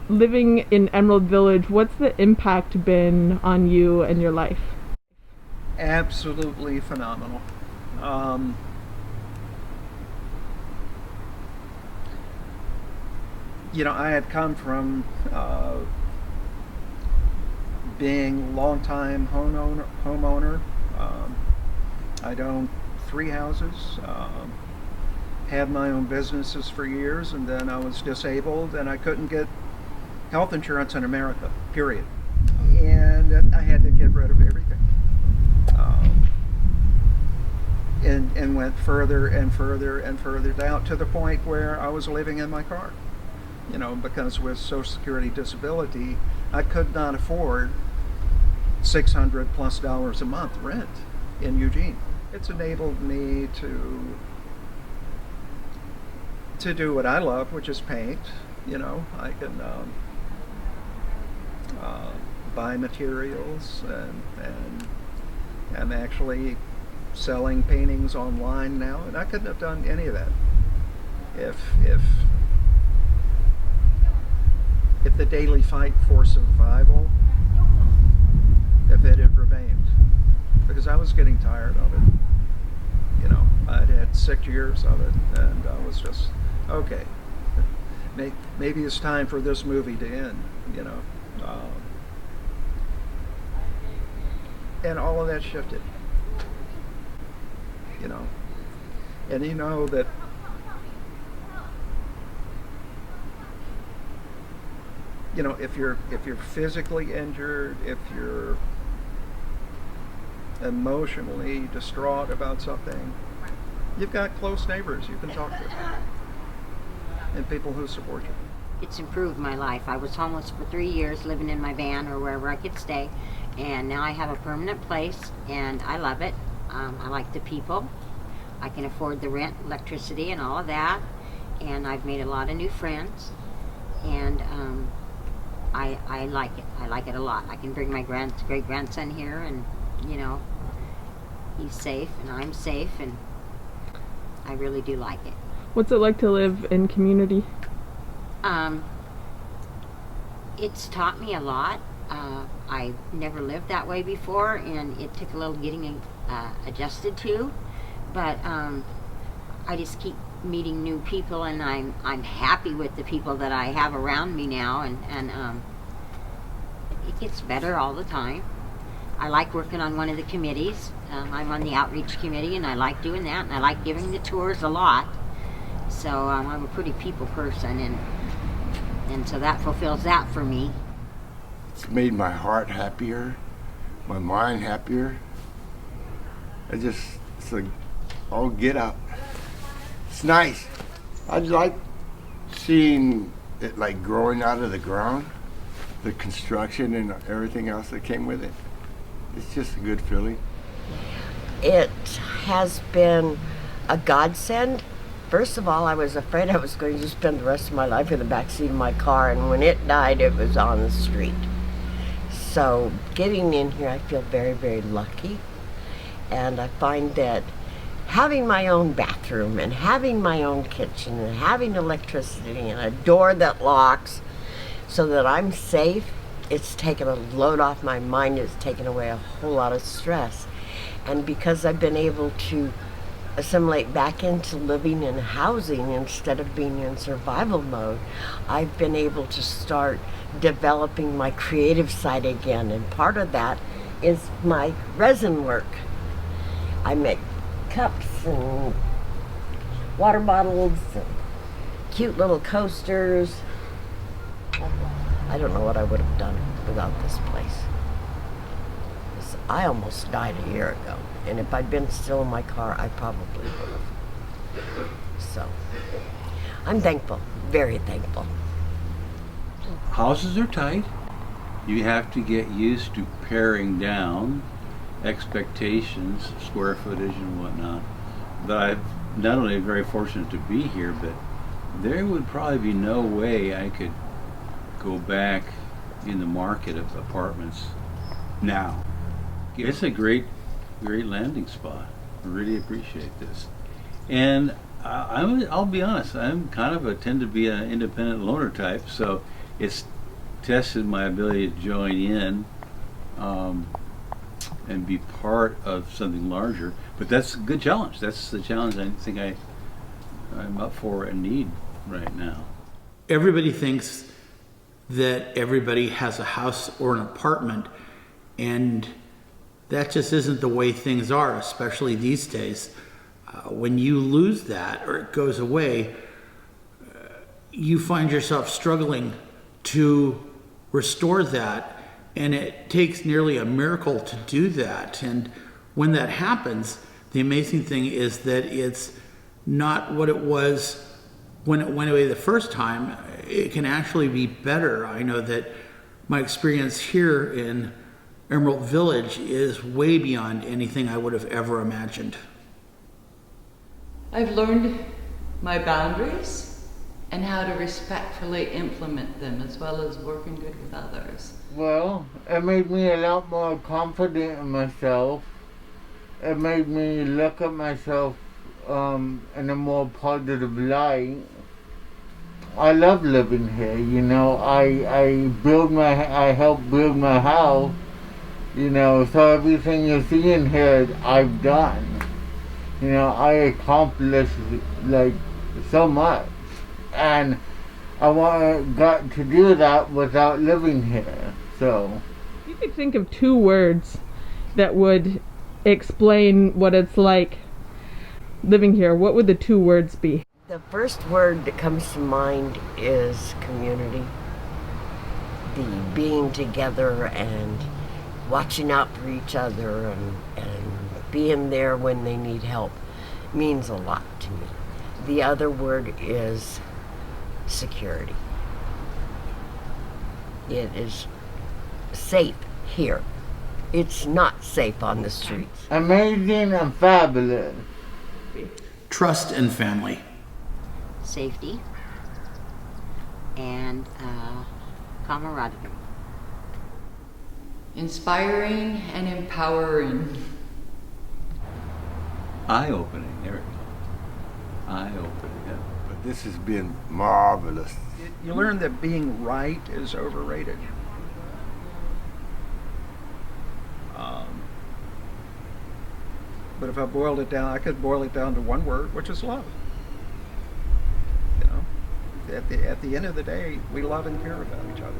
living in Emerald Village, what's the impact been on you and your life? Absolutely phenomenal. Um, I had come from being longtime homeowner. I'd owned three houses, had my own businesses for years, and then I was disabled and I couldn't get health insurance in America, period. And I had to get rid of everything. Um, and went further and further and further down to the point where I was living in my car. Because with Social Security disability, I could not afford $600+ a month rent in Eugene. It's enabled me to do what I love, which is paint. I can buy materials, and I'm actually selling paintings online now, and I couldn't have done any of that if the daily fight for survival, if it had remained, because I was getting tired of it. I'd had 6 years of it, and I was just, okay, maybe it's time for this movie to end. And all of that shifted. And that if you're physically injured, if you're emotionally distraught about something, you've got close neighbors you can talk to, and people who support you. It's improved my life. I was homeless for 3 years, living in my van or wherever I could stay, and now I have a permanent place, and I love it. I like the people. I can afford the rent, electricity, and all of that, and I've made a lot of new friends, and I like it. I like it a lot. I can bring my great-grandson here, and he's safe, and I'm safe, and I really do like it. What's it like to live in community? It's taught me a lot. I never lived that way before, and it took a little getting adjusted to. But I just keep meeting new people, and I'm happy with the people that I have around me now, and it gets better all the time. I like working on one of the committees. I'm on the outreach committee, and I like doing that, and I like giving the tours a lot. So I'm a pretty people person, and so that fulfills that for me. It's made my heart happier, my mind happier. It's like all get out. It's nice. I like seeing it like growing out of the ground, the construction and everything else that came with it. It's just a good feeling. It has been a godsend. First of all, I was afraid I was going to spend the rest of my life in the backseat of my car, and when it died, it was on the street. So getting in here, I feel very, very lucky. And I find that having my own bathroom and having my own kitchen and having electricity and a door that locks so that I'm safe, it's taken a load off my mind. It's taken away a whole lot of stress. And because I've been able to assimilate back into living in housing instead of being in survival mode, I've been able to start developing my creative side again. And part of that is my resin work. I make cups and water bottles and cute little coasters. I don't know what I would have done without this place. I almost died a year ago, and if I'd been still in my car, I probably would have. So, I'm thankful, very thankful. Houses are tight. You have to get used to paring down expectations, square footage and whatnot. But I'm not only very fortunate to be here, but there would probably be no way I could go back in the market of apartments now. It's a great landing spot. I really appreciate this. And I'll be honest, I'm kind of tend to be an independent loner type, so it's tested my ability to join in and be part of something larger. But that's a good challenge. That's the challenge I think I'm up for and need right now. Everybody thinks that everybody has a house or an apartment, and that just isn't the way things are, especially these days. When you lose that or it goes away, you find yourself struggling to restore that, and it takes nearly a miracle to do that. And when that happens, the amazing thing is that it's not what it was when it went away the first time. It can actually be better. I know that my experience here in Emerald Village is way beyond anything I would have ever imagined. I've learned my boundaries and how to respectfully implement them, as well as working good with others. Well, it made me a lot more confident in myself. It made me look at myself in a more positive light. I love living here, you know. I helped build my house, you know, so everything you see in here I've done. You know, I accomplished like so much, and I got to do that without living here. So You could think of 2 words that would explain what it's like living here. What would the 2 words be? The first word that comes to mind is community. The being together and watching out for each other and being there when they need help means a lot to me. The other word is security. It is safe here. It's not safe on the streets. amazing and fabulous. Trust and family. Safety and camaraderie. Inspiring and empowering. Eye-opening, there we go. Eye-opening, yeah. But this has been marvelous. You learn that being right is overrated. But if I boiled it down, I could boil it down to one word, which is love. You know, at the end of the day, we love and care about each other.